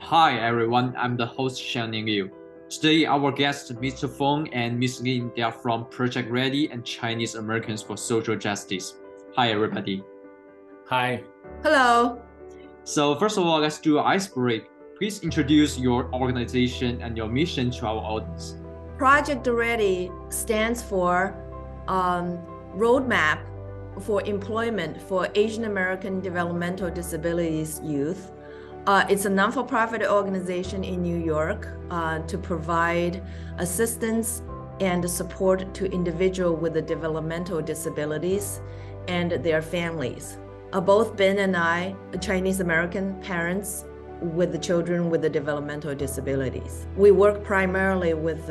Hi everyone, I'm the host Shanning Liu. Today our guests Mr. Feng and Miss Lin, they are from Project Ready and Chinese Americans for Social Justice. Hi everybody. Hi. Hello. So first of all, let's do an ice break. Please introduce your organization and your mission to our audience. Project Ready stands for Roadmap for Employment for Asian American Developmental Disabilities Youth. It's a non-for-profit organization in New York to provide assistance and support to individuals with developmental disabilities and their families. Both Ben and I are Chinese American parents with the children with the developmental disabilities. We work primarily with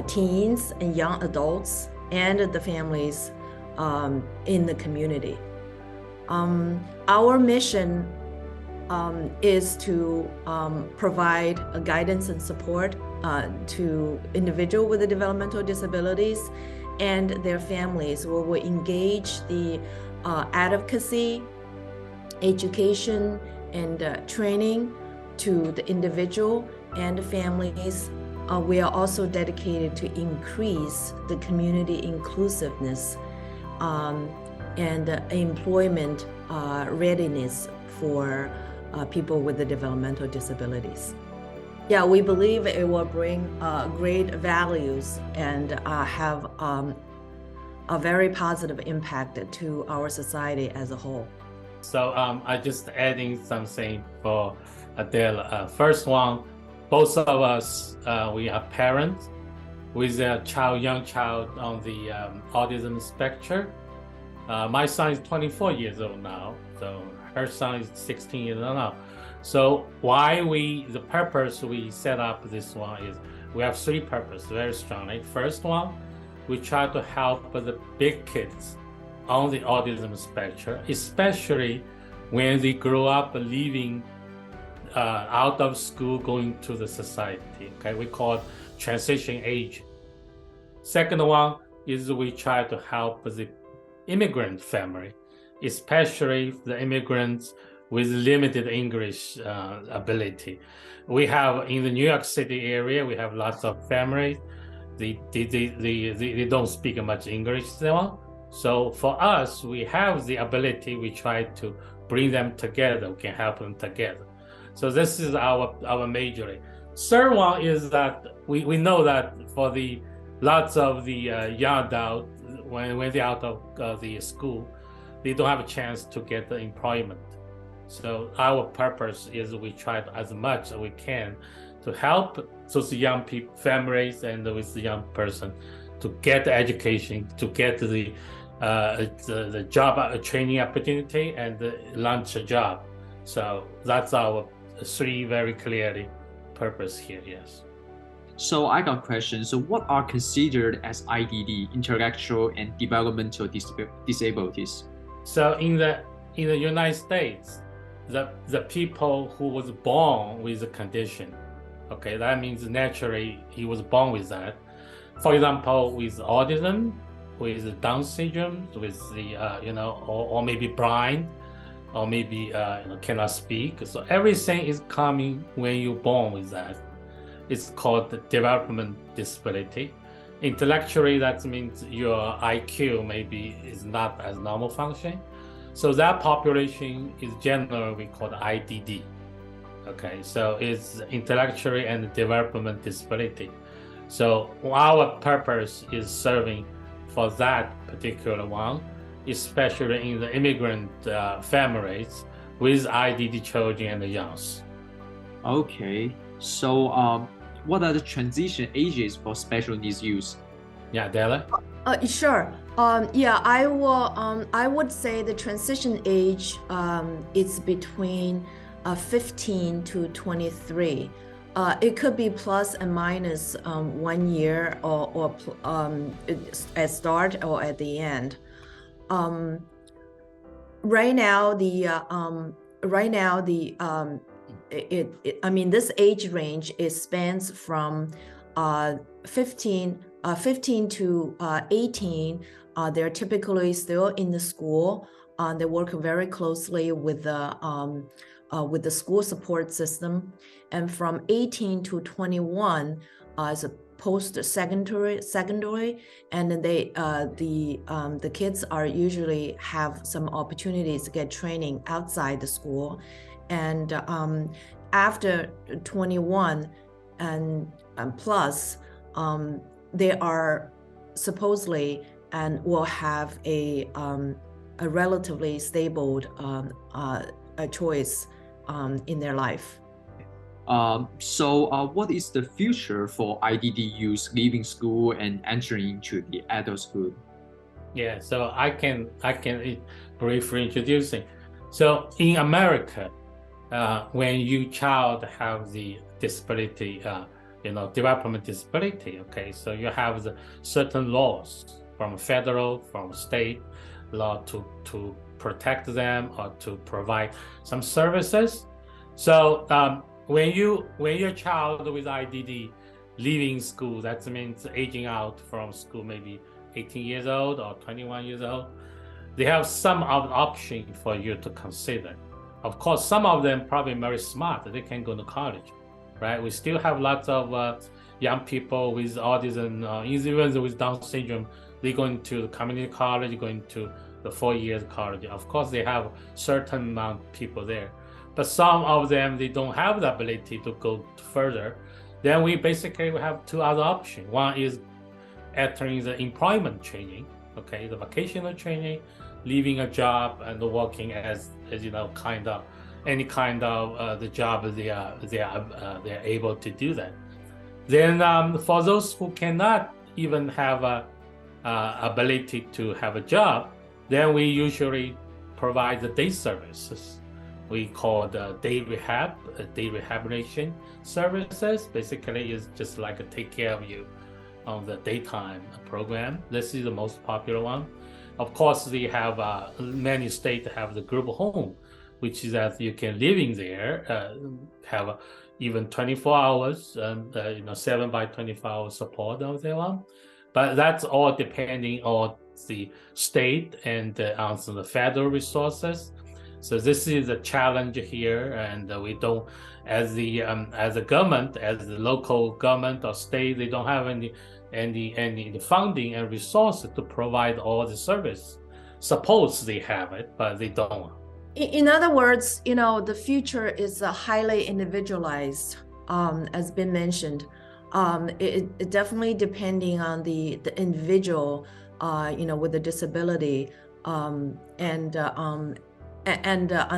teens and young adults and the families in the community. Our mission is to provide a guidance and support to individuals with the developmental disabilities and their families, where we engage the advocacy, education, and training to the individual and the families. We are also dedicated to increase the community inclusiveness and employment readiness for people with the developmental disabilities. Yeah, we believe it will bring great values and have a very positive impact to our society as a whole. So I just adding something for Adele. First one, both of us, we are parents with a young child on the autism spectrum. My son is 24 years old now, so her son is 16 years old now. So the purpose we set up this one is, we have three purposes very strongly. First one, we try to help the big kids on the autism spectrum, especially when they grow up leaving out of school, going to the society. Okay, we call it transition age. Second one is we try to help the immigrant family, especially the immigrants with limited English ability. We have in the New York City area, we have lots of families. They don't speak much English. So for us, we have the ability, we try to bring them together, we can help them together. So this is our major. Third one is that we know that for the lots of the young adults, when they're out of the school, they don't have a chance to get the employment. So our purpose is we try to, as much as we can, to help those young people, families, and with the young person to get the education, to get the job training opportunity, and launch a job. So that's our three very clearly purpose here. Yes. So I got a question. So what are considered as IDD, intellectual and developmental disabilities? So in the United States, the people who was born with the condition, okay, that means naturally he was born with that. For example, with autism, with Down syndrome, with the or maybe blind, or maybe cannot speak. So everything is coming when you're born with that. It's called the development disability. Intellectually, that means your IQ maybe is not as normal function. So that population is generally called IDD. Okay, so it's intellectually and development disability. So our purpose is serving for that particular one, especially in the immigrant families with IDD children and the youngs. Okay, so what are the transition ages for special needs youth? Yeah, Della? Sure. Yeah, I would say the transition age is between 15 to 23. It could be plus and minus 1 year or at start or at the end. Right now, this age range spans from 15 to 18. They're typically still in the school They work very closely with the school support system. And from 18 to 21 is a post-secondary, and then the kids are usually have some opportunities to get training outside the school. And after 21 and plus, they are supposedly and will have a relatively stable a choice in their life. So what is the future for IDD youth leaving school and entering into the adulthood? Yeah, so I can briefly introducing. So in America, when you child have the disability, development disability, okay, so you have the certain laws from federal, from state law to protect them or to provide some services. So when your child with IDD leaving school, that means aging out from school, maybe 18 years old or 21 years old, they have some of the option for you to consider. Of course, some of them probably very smart, they can go to college, right? We still have lots of young people with autism, even with Down syndrome, they going to the community college, going to the 4 years college. Of course, they have certain amount of people there, but some of them, they don't have the ability to go further. Then we have two other options. One is entering the employment training, okay, the vocational training, leaving a job and working as any kind of the job they are able to do that. Then for those who cannot even have a ability to have a job, then we usually provide the day services. We call the day rehabilitation services. Basically, is just like a take care of you on the daytime program. This is the most popular one. Of course, they have many states have the group home, which is that you can live in there, have even 24 hours, 7 by 24 hours support of their one. But that's all depending on the state and on the federal resources. So this is a challenge here, and we don't, as a government, as the local government or state, they don't have any funding and resources to provide all the service. Suppose they have it, but they don't. In other words, the future is highly individualized, as been mentioned. It definitely depending on the individual, with the disability, and on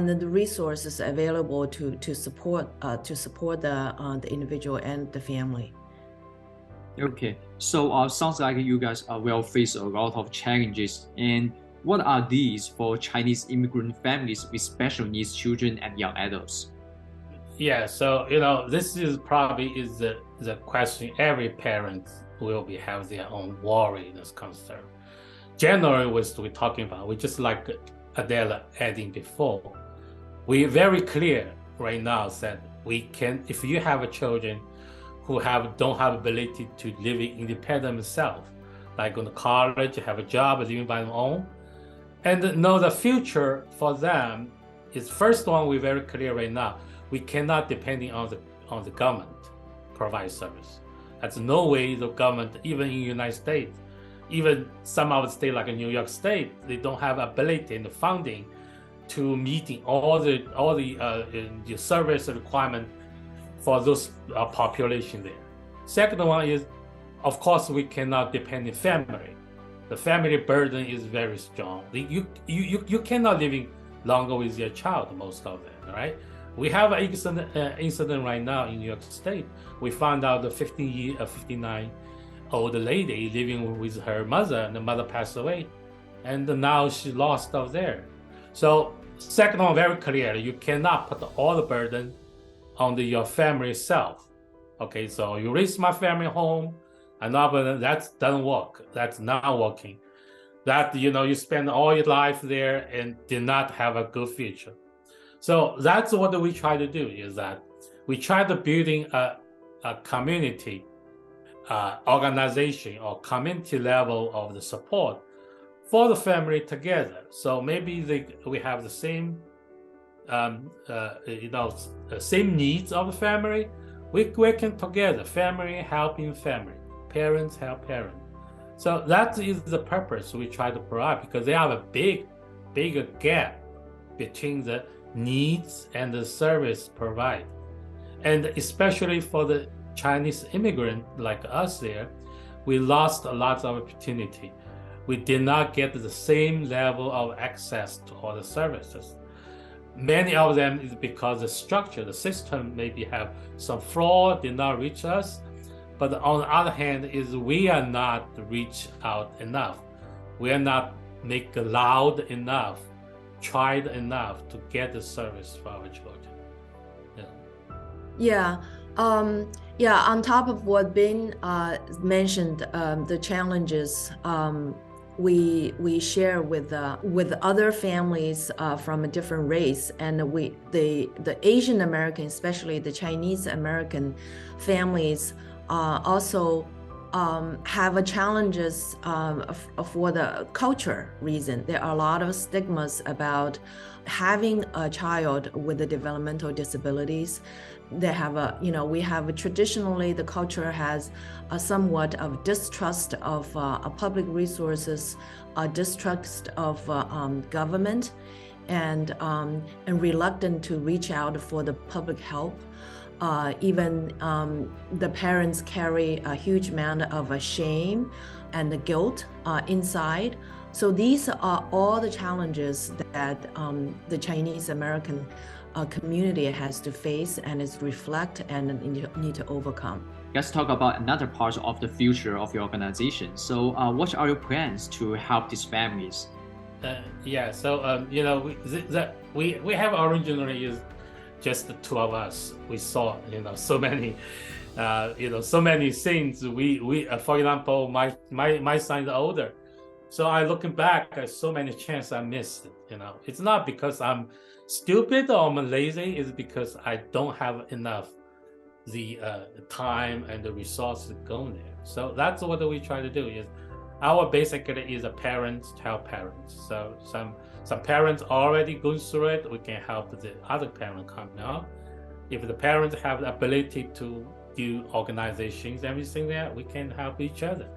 the resources available to support the individual and the family. Okay, so sounds like you guys will face a lot of challenges. And what are these for Chinese immigrant families with special needs children and young adults? Yeah, so this is probably the question every parent will have their own worry and concern. Generally, what we're talking about, we just like Adela adding before, we're very clear right now that we can, if you have a children who don't have ability to live independent themselves, like going to college, have a job, living by their own, and know the future for them is first one. We're very clear right now. We cannot depending on the government provide service. That's no way the government, even in the United States, even some of the states like New York State, they don't have ability and the funding to meeting all the service requirement for those population there. Second one is, of course, we cannot depend on family. The family burden is very strong. You cannot living longer with your child, most of them, right? We have an incident right now in New York State. We found out the 59-old lady living with her mother, and the mother passed away, and now she lost out there. So second one, very clear, you cannot put all the burden on your family self. Okay, so you raise my family home, and now that doesn't work. That's not working. That you spend all your life there and did not have a good future. So that's what we try to do, is that we try to building a community organization or community level of the support for the family together. So maybe we have the same, same needs of the family. We working together, family helping family, parents help parents. So that is the purpose we try to provide, because they have a bigger gap between the needs and the service provided. And especially for the Chinese immigrant like us there, we lost a lot of opportunity. We did not get the same level of access to all the services. Many of them is because the structure, the system maybe have some flaw, did not reach us. But on the other hand, is we are not reach out enough. We are not make loud enough, tried enough to get the service for our children. Yeah. On top of what Ben mentioned, the challenges we share with other families from a different race, and the Asian American, especially the Chinese American families, also have challenges for the culture reason. There are a lot of stigmas about having a child with the developmental disabilities. They have we have traditionally, the culture has a somewhat of distrust of public resources, a distrust of government, and reluctant to reach out for the public help. Even the parents carry a huge amount of shame and the guilt inside. So these are all the challenges that the Chinese American community has to face and is reflect and need to overcome. Let's talk about another part of the future of your organization. So what are your plans to help these families? So we have originally is just the two of us. We saw so many so many things. We for example, my son is older, so I looking back at so many chances I missed. It's not because I'm stupid or I'm lazy, it's because I don't have enough the time and the resources going there. So that's what we try to do. Is our basically is a parents to help parents. So some parents already going through it, we can help the other parent coming out. If the parents have the ability to do organizations, everything there, we can help each other.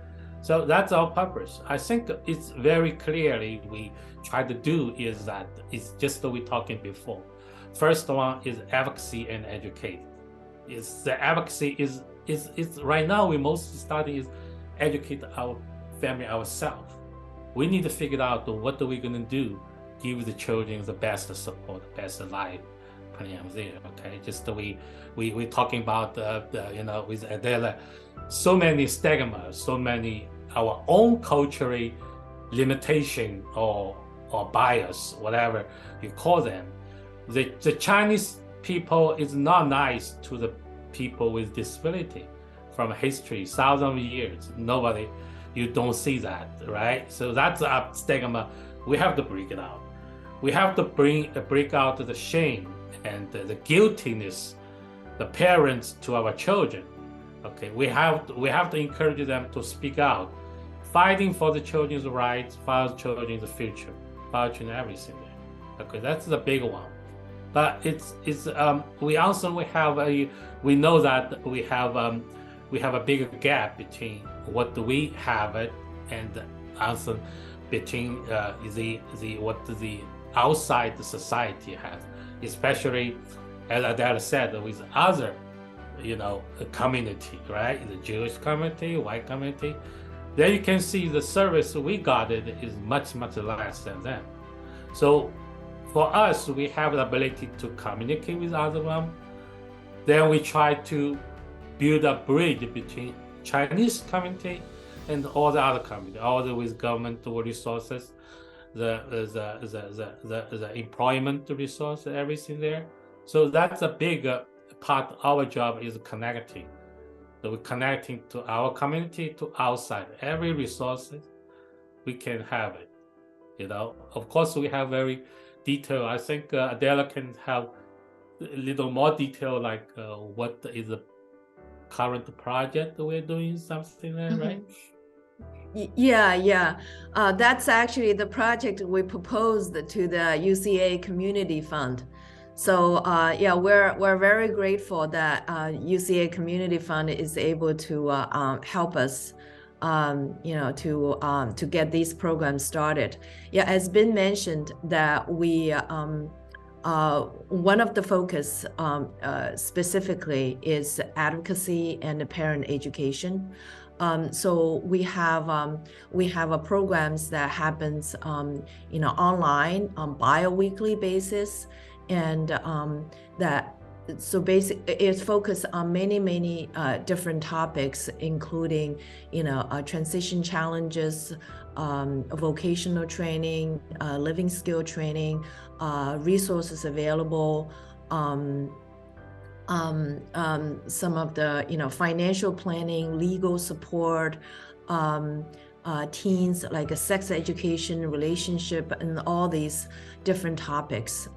So that's our purpose. I think it's very clearly we try to do is that it's just that we talking before. First one is advocacy and educate. Is the advocacy is right now we mostly study is educate our family ourselves. We need to figure out what are we going to do, give the children the best support, the best life plan there. Okay, just we talking about with Adela, so many stigma, so many our own cultural limitation or bias, whatever you call them. The Chinese people is not nice to the people with disability from history, thousands of years. Nobody, you don't see that, right? So that's a stigma. We have to break it out. We have to break out the shame and the guiltiness, the parents to our children. Okay, we have to encourage them to speak out, fighting for the children's rights, for the children's future, for children everything. Okay, that's the big one. But we know that we have a bigger gap between what we have it and also between what the outside the society has, especially as Adele said, with other community, right? The Jewish community, white community. Then you can see the service we got it is much less than them. So for us, we have the ability to communicate with other one. Then we try to build a bridge between Chinese community and all the other community, all the with governmental resources, the employment resource, everything there. So that's a big part. Our job is connecting. So we're connecting to our community to outside. Every resources we can have it. Of course, we have very detail. I think Adela can have a little more detail, like what is the current project we're doing, something there, right? Yeah. That's actually the project we proposed to the UCA Community Fund. So yeah, we're very grateful that UCA Community Fund is able to help us, to get these programs started. Yeah, as been mentioned, that we one of the focus specifically is advocacy and parent education. So we have a programs that happens online on bi-weekly basis, and that so basically it's focused on many different topics, including transition challenges, vocational training, living skill training, resources available, some of the financial planning, legal support, teens like sex education, relationship, and all these different topics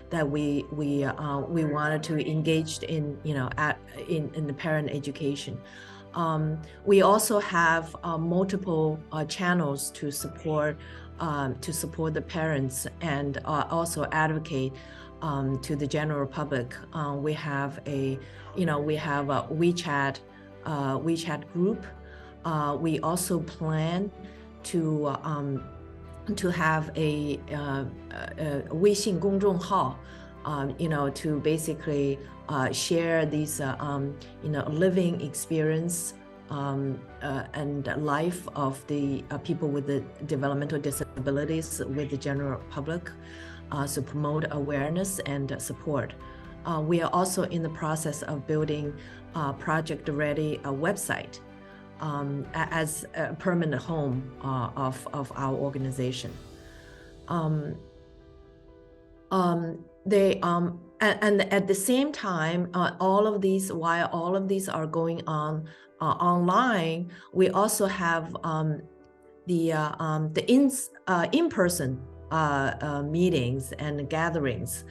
that we wanted to engage in in the parent education. We also have multiple channels to support the parents, and also advocate to the general public. We have a WeChat group. We also plan to have a 微信公众号, to basically share these living experience and life of the people with the developmental disabilities with the general public, to promote awareness and support. We are also in the process of building Project Ready website as a permanent home of our organization. And at the same time, while all of these are going on online, we also have the in-person meetings and gatherings.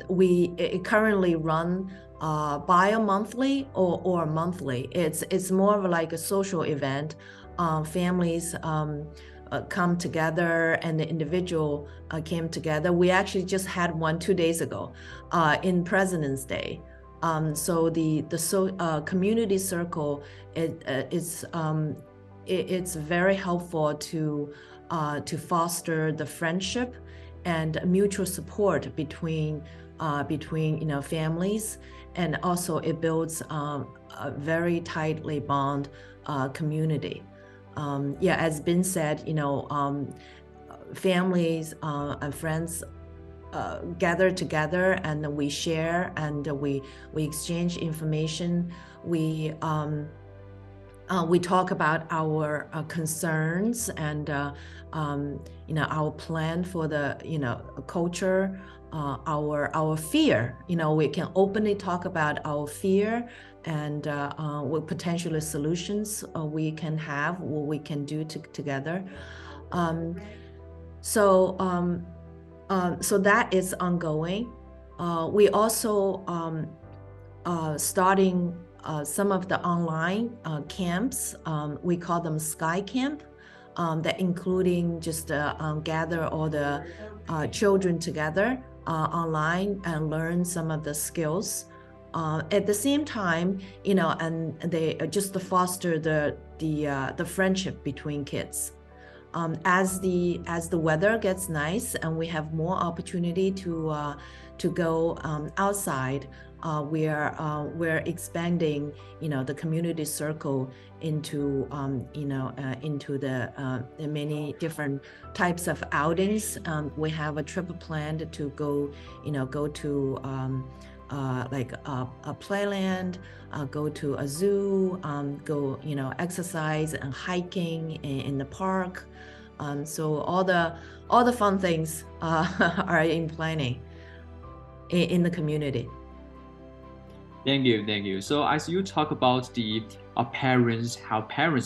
We currently run bi-monthly or monthly. It's more of like a social event. Families come together, and the individual came together. We actually just had one 2 days ago in President's Day. So the community circle, it's very helpful to foster the friendship and mutual support between families, and also it builds a very tightly bond community. Yeah, as been said, families and friends gather together, and we share, and we exchange information. We talk about our concerns and our plan for the culture, our fear. We can openly talk about our fear, and what potential solutions we can have, what we can do together. So that is ongoing. We also starting some of the online camps. We call them Sky Camp, that including just gather all the children together online and learn some of the skills. At the same time, and they just to foster the friendship between kids. As the weather gets nice and we have more opportunity to go outside, we're expanding the community circle into into the many different types of outings. We have a trip planned to go to like a playland, go to a zoo, go exercise and hiking in the park. So all the fun things are in planning in the community. Thank you. So as you talk about the parents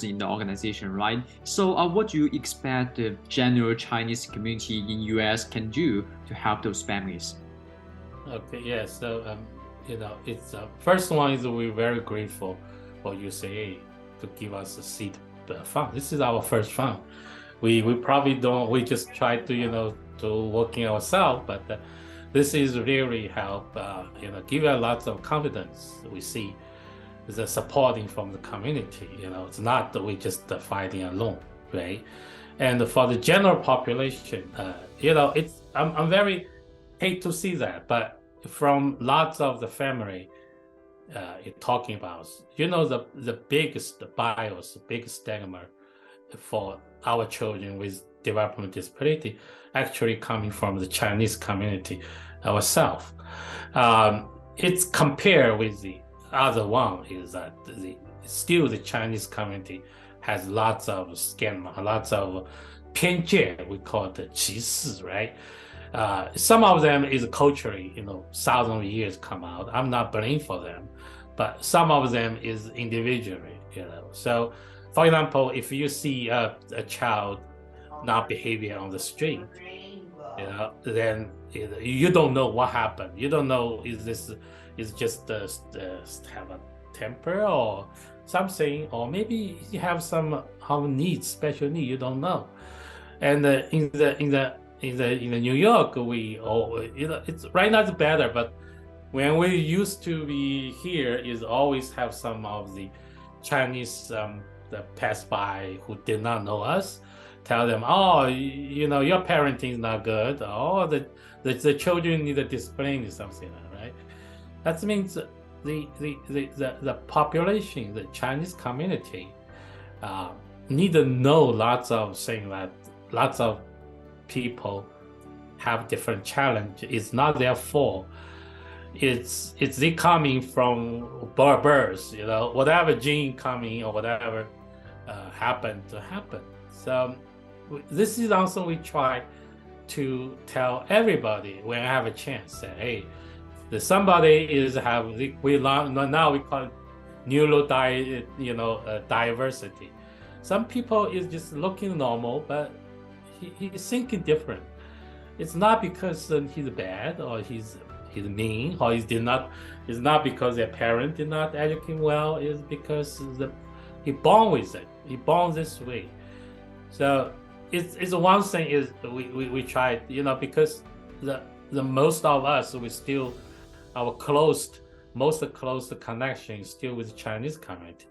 in the organization, right? So what do you expect the general Chinese community in US can do to help those families? Okay, yeah. So it's first one is we're very grateful for UCA to give us a seat fund. This is our first fund. We probably don't. We just try to to working ourselves, but this is really help. Give us lots of confidence. We see the supporting from the community. It's not that we just fighting alone, right? And for the general population, I'm very hate to see that, but from lots of the family talking about, the biggest bias, the biggest stigma for our children with developmental disability actually coming from the Chinese community ourselves. It's compared with the other one is that still the Chinese community has lots of scam, lots of 偏见, we call it 歧视, right? Some of them is culturally, thousands of years come out. I'm not blaming for them, but some of them is individually, So, for example, if you see a child not behaving on the street, then you don't know what happened. You don't know is just have a temper or something, or maybe he have some needs, special need. You don't know. And in the New York, it's right now it's better, but when we used to be here, is always have some of the Chinese that pass by who did not know us, tell them, oh, your parenting is not good, or the children need a discipline or something, right? That means the population, the Chinese community, need to know lots of things, that lots of people have different challenge. It's not their fault. It's they coming from birth, whatever gene coming or whatever happened to happen. So this is also we try to tell everybody when I have a chance, say, hey, somebody is now we call it diversity. Some people is just looking normal, but he's thinking different. It's not because he's bad or he's mean or it's not because their parent did not educate well. It's because he born with it. He born this way. So it's one thing is we try, because the most of us, we still our most close connection is still with the Chinese community.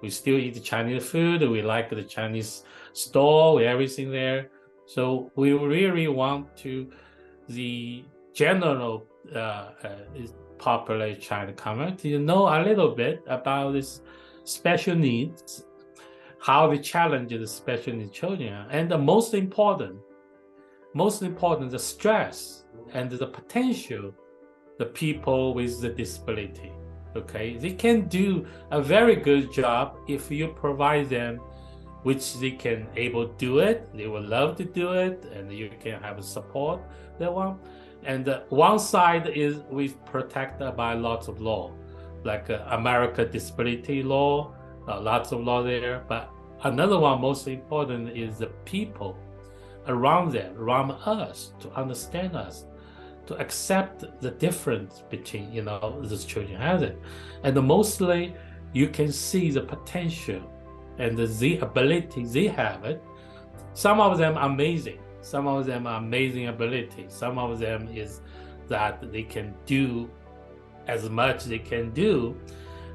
We still eat the Chinese food. We like the Chinese store, everything there. So we really want to the general popular China community to know a little bit about this special needs, how we challenge the special needs children, and the most important, the stress and the potential, the people with the disability. Okay, they can do a very good job if you provide them, which they can able to do it. They will love to do it, and you can have support they want. And one side is we protected by lots of law, like America disability law, lots of law there. But another one, most important, is the people around them, around us, to understand us, to accept the difference between, these children has it. And mostly you can see the potential and the ability they have it. Some of them amazing. Some of them are amazing ability. Some of them is that they can do as much they can do.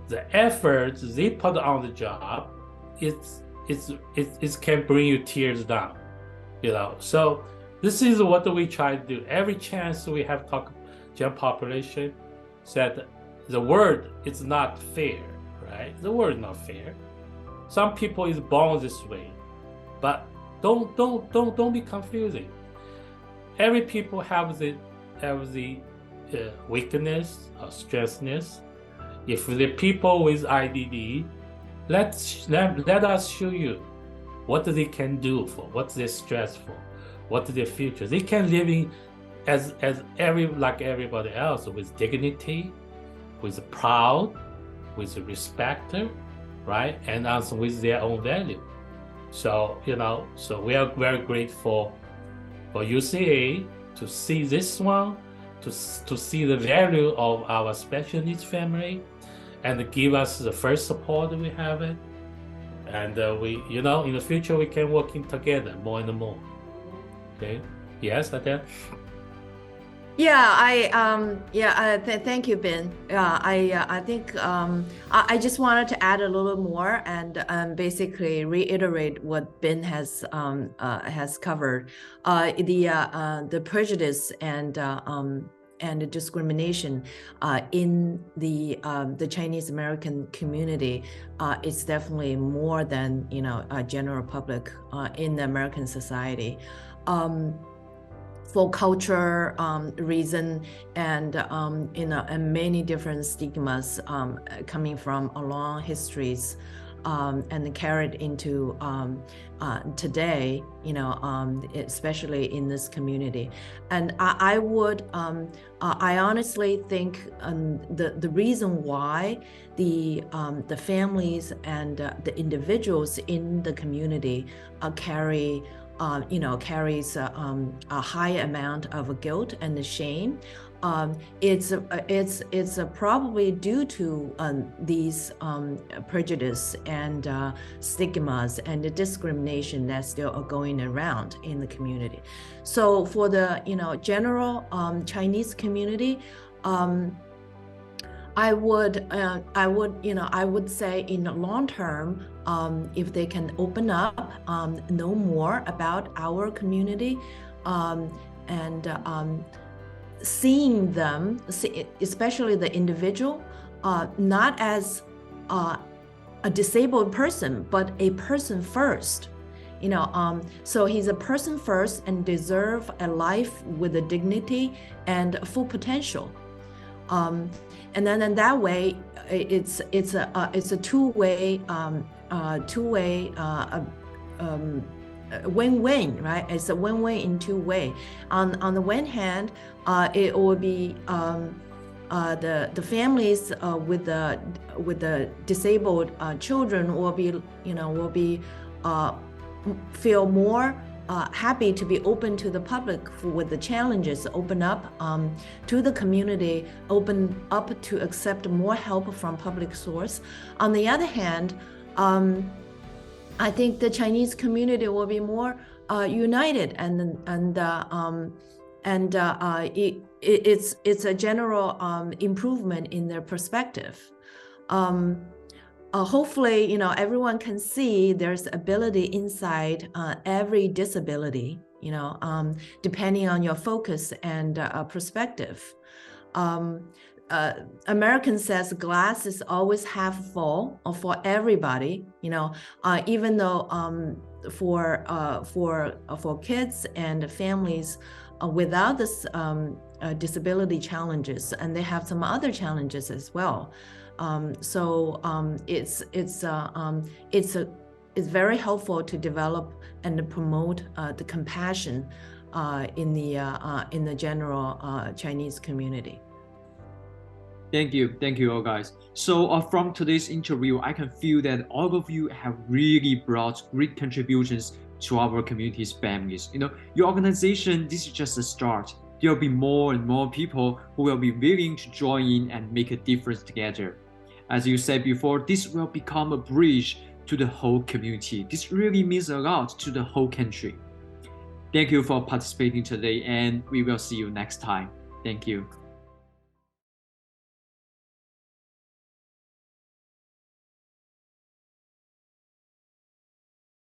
The effort they put on the job, it can bring you tears down, So this is what we try to do. Every chance we have talk general population, said the word is not fair, right? The word is not fair. Some people is born this way, but don't be confusing. Every people have the weakness or stressness. If the people with IDD, let us show you what they can do for, what they're stressed for, what their future. They can live in like everybody else, with dignity, with proud, with respect, right? And also with their own value. So, so we are very grateful for UCA to see this one, to see the value of our special needs family, and give us the first support we have it. and we, in the future, we can working together more and more. Okay. Yes, Adele. Yeah, thank you, Ben. I think I just wanted to add a little more and basically reiterate what Ben has covered. The prejudice and the discrimination in the Chinese American community is definitely more than a general public in the American society. For culture reason and and many different stigmas coming from a long histories and carried into today, especially in this community. And I honestly think the reason why the families and the individuals in the community carries a high amount of guilt and shame. It's probably due to these prejudice and stigmas and the discrimination that still are going around in the community. So for the general Chinese community, I would say in the long term, if they can open up, know more about our community, and seeing them, especially the individual, not as a disabled person, but a person first. So he's a person first and deserve a life with a dignity and full potential. And then in that way, it's a two-way win-win, right? It's a win-win in two ways. On the one hand, it will be the families with the disabled children will be feel more happy to be open to the public with the challenges, open up to the community, open up to accept more help from public source. On the other hand, I think the Chinese community will be more united, it's a general improvement in their perspective. Hopefully, everyone can see there's ability inside every disability, depending on your focus and perspective. American says glass is always half full for everybody, even though for kids and families without this disability challenges, and they have some other challenges as well. It's very helpful to develop and promote the compassion in the general Chinese community. Thank you all guys. So from today's interview, I can feel that all of you have really brought great contributions to our community's families. Your organization, this is just a start. There will be more and more people who will be willing to join in and make a difference together. As you said before, this will become a bridge to the whole community. This really means a lot to the whole country. Thank you for participating today, and we will see you next time. Thank you.